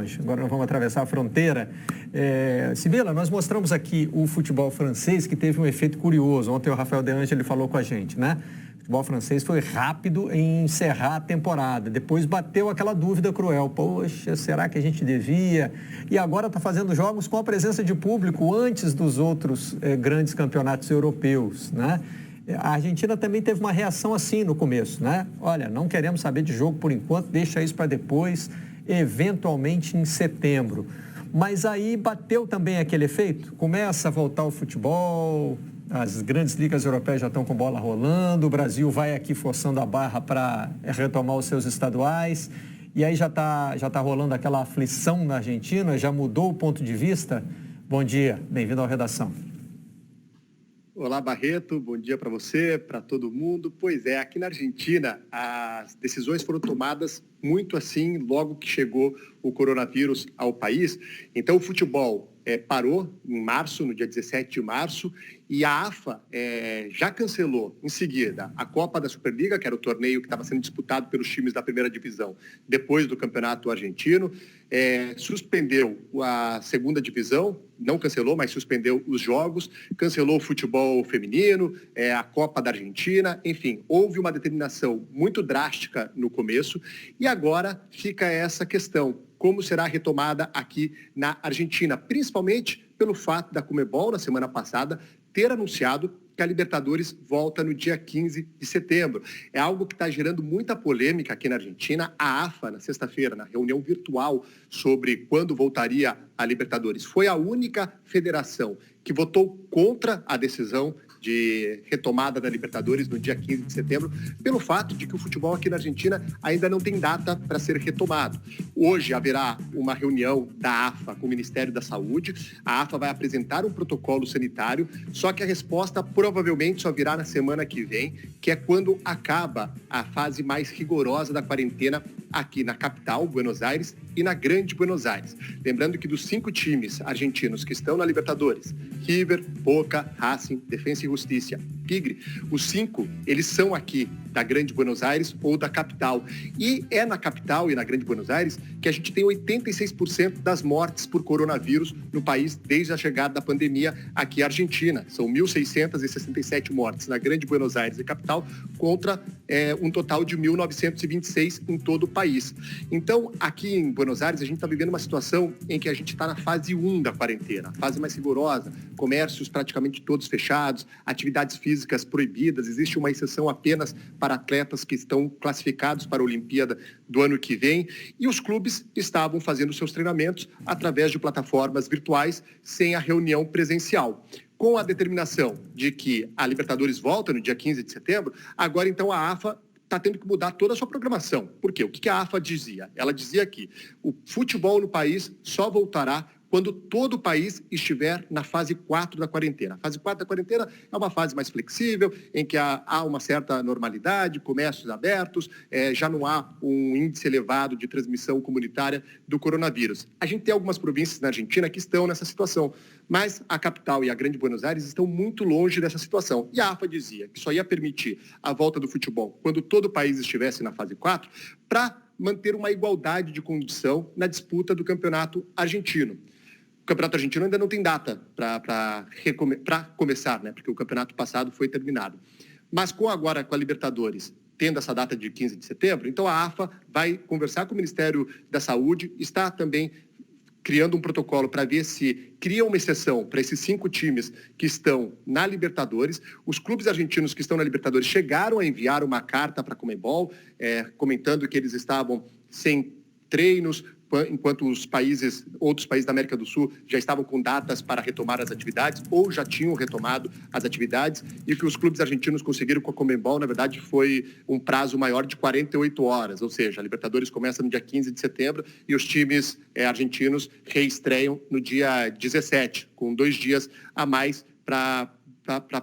longe. Agora nós vamos atravessar a fronteira. Sibila, nós mostramos aqui o futebol francês, que teve um efeito curioso. Ontem o Rafael De Angeli falou com a gente, né? O futebol francês foi rápido em encerrar a temporada. Depois bateu aquela dúvida cruel. Poxa, será que a gente devia? E agora está fazendo jogos com a presença de público antes dos outros grandes campeonatos europeus, né? A Argentina também teve uma reação assim no começo, né? Olha, não queremos saber de jogo por enquanto, deixa isso para depois, eventualmente em setembro. Mas aí bateu também aquele efeito, começa a voltar o futebol, as grandes ligas europeias já estão com bola rolando, o Brasil vai aqui forçando a barra para retomar os seus estaduais, e aí já tá rolando aquela aflição na Argentina, já mudou o ponto de vista? Bom dia, bem-vindo ao Redação. Olá, Barreto, bom dia para você, para todo mundo. Pois é, aqui na Argentina as decisões foram tomadas muito assim logo que chegou o coronavírus ao país. Então o futebol parou em março, no dia 17 de março, e a AFA já cancelou em seguida a Copa da Superliga, que era o torneio que estava sendo disputado pelos times da primeira divisão depois do campeonato argentino, suspendeu a segunda divisão, não cancelou, mas suspendeu os jogos, cancelou o futebol feminino, a Copa da Argentina, enfim, houve uma determinação muito drástica no começo e agora fica essa questão. Como será a retomada aqui na Argentina, principalmente pelo fato da Conmebol, na semana passada, ter anunciado que a Libertadores volta no dia 15 de setembro. É algo que está gerando muita polêmica aqui na Argentina. A AFA, na sexta-feira, na reunião virtual sobre quando voltaria a Libertadores, foi a única federação que votou contra a decisão de retomada da Libertadores no dia 15 de setembro, pelo fato de que o futebol aqui na Argentina ainda não tem data para ser retomado. Hoje haverá uma reunião da AFA com o Ministério da Saúde. A AFA vai apresentar um protocolo sanitário, só que a resposta provavelmente só virá na semana que vem, que é quando acaba a fase mais rigorosa da quarentena aqui na capital, Buenos Aires, e na Grande Buenos Aires. Lembrando que dos 5 times argentinos que estão na Libertadores, River, Boca, Racing, Defensa e Justicia, Tigre, os 5, eles são aqui da Grande Buenos Aires ou da capital. E é na capital e na Grande Buenos Aires que a gente tem 86% das mortes por coronavírus no país desde a chegada da pandemia aqui à Argentina. São 1.667 mortes na Grande Buenos Aires e capital contra um total de 1.926 em todo o país. Então, aqui em Buenos Aires, a gente está vivendo uma situação em que a gente está na fase 1 da quarentena, a fase mais rigorosa, comércios praticamente todos fechados, atividades físicas proibidas, existe uma exceção apenas para atletas que estão classificados para a Olimpíada do ano que vem, e os clubes estavam fazendo seus treinamentos através de plataformas virtuais, sem a reunião presencial. Com a determinação de que a Libertadores volta no dia 15 de setembro, agora então a AFA está tendo que mudar toda a sua programação. Por quê? O que a AFA dizia? Ela dizia que o futebol no país só voltará quando todo o país estiver na fase 4 da quarentena. A fase 4 da quarentena é uma fase mais flexível, em que há uma certa normalidade, comércios abertos, já não há um índice elevado de transmissão comunitária do coronavírus. A gente tem algumas províncias na Argentina que estão nessa situação, mas a capital e a Grande Buenos Aires estão muito longe dessa situação. E a AFA dizia que só ia permitir a volta do futebol quando todo o país estivesse na fase 4, para manter uma igualdade de condição na disputa do campeonato argentino. O campeonato argentino ainda não tem data para começar, né? Porque o campeonato passado foi terminado. Mas agora com a Libertadores tendo essa data de 15 de setembro, então a AFA vai conversar com o Ministério da Saúde, está também criando um protocolo para ver se cria uma exceção para esses 5 times que estão na Libertadores. Os clubes argentinos que estão na Libertadores chegaram a enviar uma carta para a Conmebol, comentando que eles estavam sem treinos, enquanto outros países da América do Sul já estavam com datas para retomar as atividades ou já tinham retomado as atividades, e o que os clubes argentinos conseguiram com a Conmebol, na verdade, foi um prazo maior de 48 horas, ou seja, a Libertadores começa no dia 15 de setembro e os times argentinos reestreiam no dia 17, com 2 dias a mais para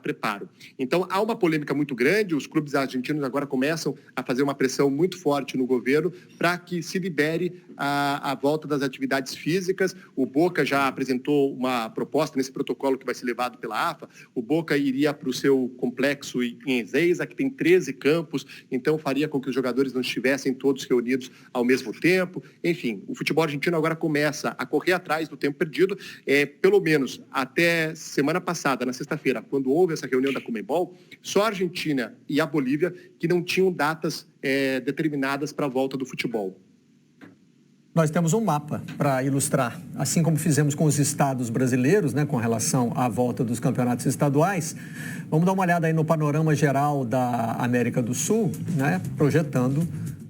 preparo. Então, há uma polêmica muito grande, os clubes argentinos agora começam a fazer uma pressão muito forte no governo para que se libere a volta das atividades físicas. O Boca já apresentou uma proposta nesse protocolo que vai ser levado pela AFA. O Boca iria para o seu complexo em Ezeiza, que tem 13 campos, então faria com que os jogadores não estivessem todos reunidos ao mesmo tempo. Enfim, o futebol argentino agora começa a correr atrás do tempo perdido. Pelo menos até semana passada, na sexta-feira, quando houve essa reunião da Conmebol, só a Argentina e a Bolívia que não tinham datas determinadas para a volta do futebol. Nós temos um mapa para ilustrar, assim como fizemos com os estados brasileiros, né, com relação à volta dos campeonatos estaduais. Vamos dar uma olhada aí no panorama geral da América do Sul, né, projetando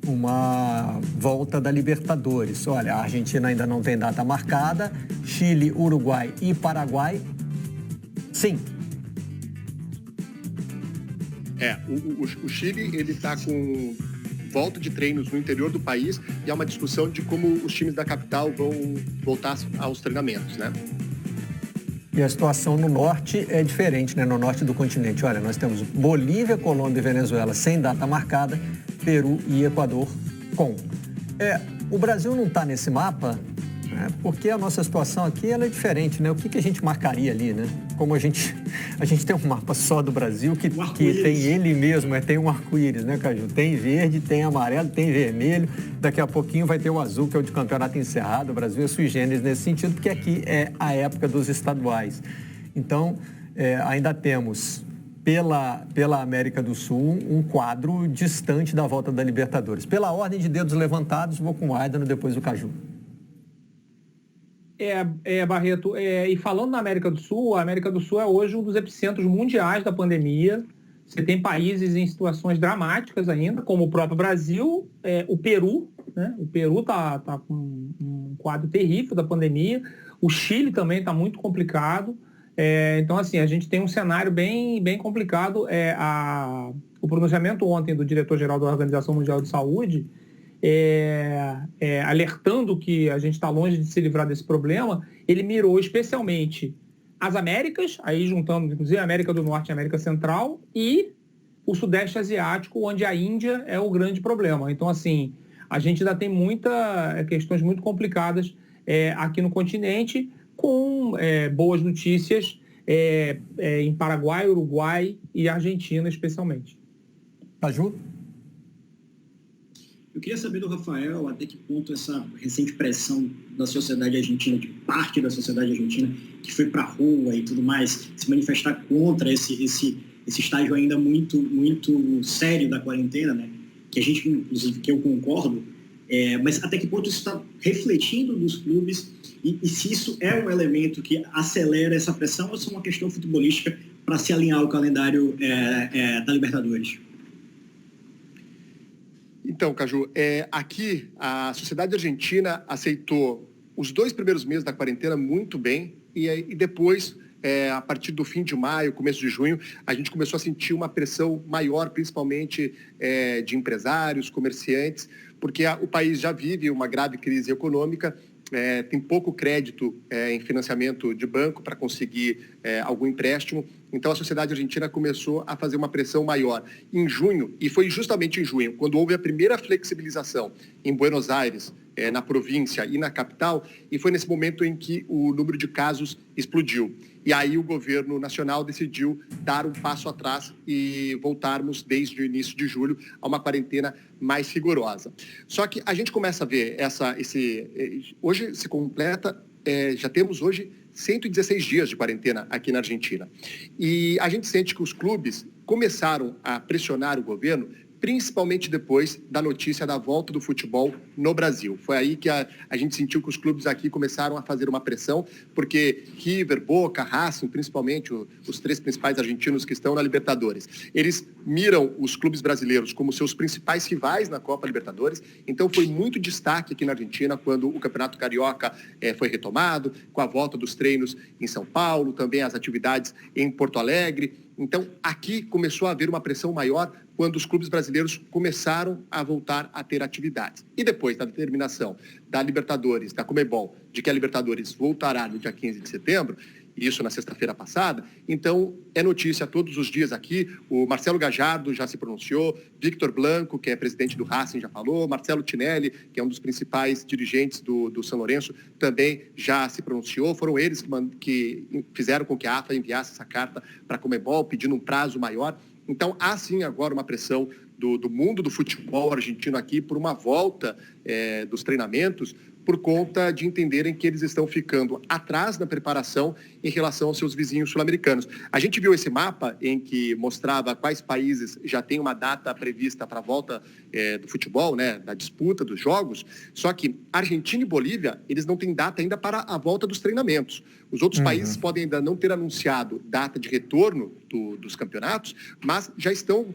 uma volta da Libertadores. Olha, a Argentina ainda não tem data marcada, Chile, Uruguai e Paraguai, sim. O Chile, ele está com volta de treinos no interior do país e há uma discussão de como os times da capital vão voltar aos treinamentos, né? E a situação no norte é diferente, né? No norte do continente. Olha, nós temos Bolívia, Colômbia e Venezuela sem data marcada, Peru e Equador com. O Brasil não está nesse mapa, né? Porque a nossa situação aqui ela é diferente, né? O que a gente marcaria ali, né? Como a gente tem um mapa só do Brasil que tem ele mesmo, tem um arco-íris, né, Caju? Tem verde, tem amarelo, tem vermelho, daqui a pouquinho vai ter o azul, que é o de campeonato encerrado. O Brasil é sui generis nesse sentido, porque aqui é a época dos estaduais. Então, ainda temos, pela América do Sul, um quadro distante da volta da Libertadores. Pela ordem de dedos levantados, vou com o Aidano, depois o Caju. Barreto, e falando na América do Sul, a América do Sul é hoje um dos epicentros mundiais da pandemia. Você tem países em situações dramáticas ainda, como o próprio Brasil, o Peru, né? O Peru está com um quadro terrível da pandemia. O Chile também está muito complicado. Então, assim, a gente tem um cenário bem, bem complicado. O pronunciamento ontem do diretor-geral da Organização Mundial de Saúde, alertando que a gente está longe de se livrar desse problema, ele mirou especialmente as Américas, aí juntando inclusive a América do Norte e a América Central, e o Sudeste Asiático, onde a Índia é o grande problema. Então, assim, a gente ainda tem questões muito complicadas aqui no continente, com boas notícias em Paraguai, Uruguai e Argentina, especialmente. Caju? Eu queria saber do Rafael até que ponto essa recente pressão da sociedade argentina, de parte da sociedade argentina, que foi para a rua e tudo mais, se manifestar contra esse estágio ainda muito, muito sério da quarentena, né? Que a gente, inclusive, que eu concordo, mas até que ponto isso está refletindo nos clubes e se isso é um elemento que acelera essa pressão ou se é uma questão futebolística para se alinhar ao calendário da Libertadores? Então, Caju, aqui a sociedade argentina aceitou os 2 primeiros meses da quarentena muito bem e depois, a partir do fim de maio, começo de junho, a gente começou a sentir uma pressão maior, principalmente de empresários, comerciantes, porque o país já vive uma grave crise econômica, tem pouco crédito em financiamento de banco para conseguir algum empréstimo. Então, a sociedade argentina começou a fazer uma pressão maior. Em junho, e foi justamente em junho, quando houve a primeira flexibilização em Buenos Aires, na província e na capital, e foi nesse momento em que o número de casos explodiu. E aí o governo nacional decidiu dar um passo atrás e voltarmos, desde o início de julho, a uma quarentena mais rigorosa. Só que a gente começa a ver hoje se completa, já temos hoje 116 dias de quarentena aqui na Argentina. E a gente sente que os clubes começaram a pressionar o governo, principalmente depois da notícia da volta do futebol no Brasil. Foi aí que a gente sentiu que os clubes aqui começaram a fazer uma pressão, porque River, Boca, Racing, principalmente os 3 principais argentinos que estão na Libertadores, eles miram os clubes brasileiros como seus principais rivais na Copa Libertadores. Então foi muito destaque aqui na Argentina quando o Campeonato Carioca foi retomado, com a volta dos treinos em São Paulo, também as atividades em Porto Alegre. Então, aqui começou a haver uma pressão maior quando os clubes brasileiros começaram a voltar a ter atividades. E depois da determinação da Libertadores, da Conmebol, de que a Libertadores voltará no dia 15 de setembro, isso na sexta-feira passada. Então, é notícia todos os dias aqui. O Marcelo Gallardo já se pronunciou, Victor Blanco, que é presidente do Racing, já falou, Marcelo Tinelli, que é um dos principais dirigentes do São Lourenço, também já se pronunciou. Foram eles que fizeram com que a AFA enviasse essa carta para a Conmebol, pedindo um prazo maior. Então, há sim agora uma pressão do mundo do futebol argentino aqui por uma volta dos treinamentos, por conta de entenderem que eles estão ficando atrás na preparação em relação aos seus vizinhos sul-americanos. A gente viu esse mapa em que mostrava quais países já têm uma data prevista para a volta do futebol, né, da disputa dos jogos, só que Argentina e Bolívia, eles não têm data ainda para a volta dos treinamentos. Os outros países podem ainda não ter anunciado data de retorno dos campeonatos, mas já estão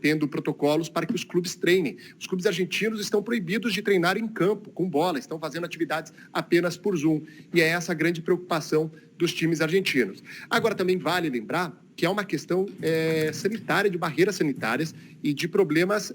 tendo protocolos para que os clubes treinem. Os clubes argentinos estão proibidos de treinar em campo, com bola, estão fazendo atividades apenas por Zoom. E é essa a grande preocupação dos times argentinos. Agora, também vale lembrar que é uma questão sanitária, de barreiras sanitárias e de problemas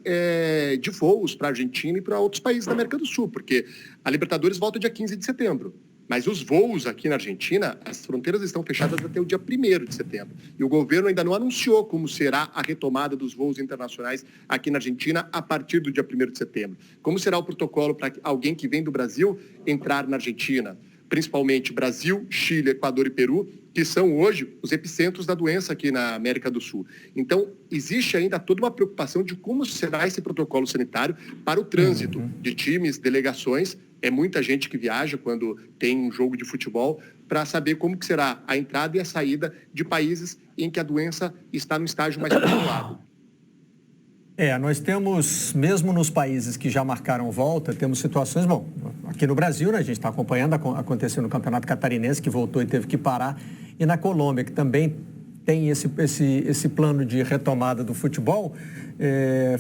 de voos para a Argentina e para outros países da América do Sul, porque a Libertadores volta dia 15 de setembro. Mas os voos aqui na Argentina, as fronteiras estão fechadas até o dia 1º de setembro. E o governo ainda não anunciou como será a retomada dos voos internacionais aqui na Argentina a partir do dia 1º de setembro. Como será o protocolo para alguém que vem do Brasil entrar na Argentina? Principalmente Brasil, Chile, Equador e Peru, que são hoje os epicentros da doença aqui na América do Sul. Então, existe ainda toda uma preocupação de como será esse protocolo sanitário para o trânsito de times, delegações. É muita gente que viaja quando tem um jogo de futebol para saber como que será a entrada e a saída de países em que a doença está no estágio mais controlado. Nós temos, mesmo nos países que já marcaram volta, temos situações, aqui no Brasil, né, a gente está acompanhando, aconteceu no Campeonato Catarinense, que voltou e teve que parar, e na Colômbia, que também tem esse plano de retomada do futebol,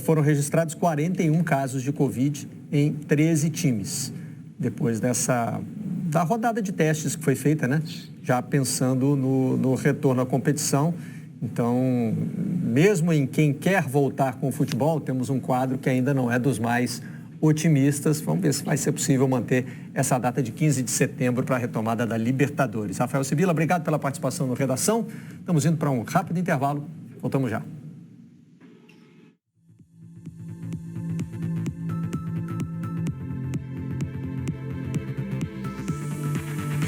foram registrados 41 casos de Covid em 13 times, depois da rodada de testes que foi feita, né, já pensando no retorno à competição. Então, mesmo em quem quer voltar com o futebol, temos um quadro que ainda não é dos mais otimistas. Vamos ver se vai ser possível manter essa data de 15 de setembro para a retomada da Libertadores. Rafael Sibila, obrigado pela participação no Redação. Estamos indo para um rápido intervalo. Voltamos já.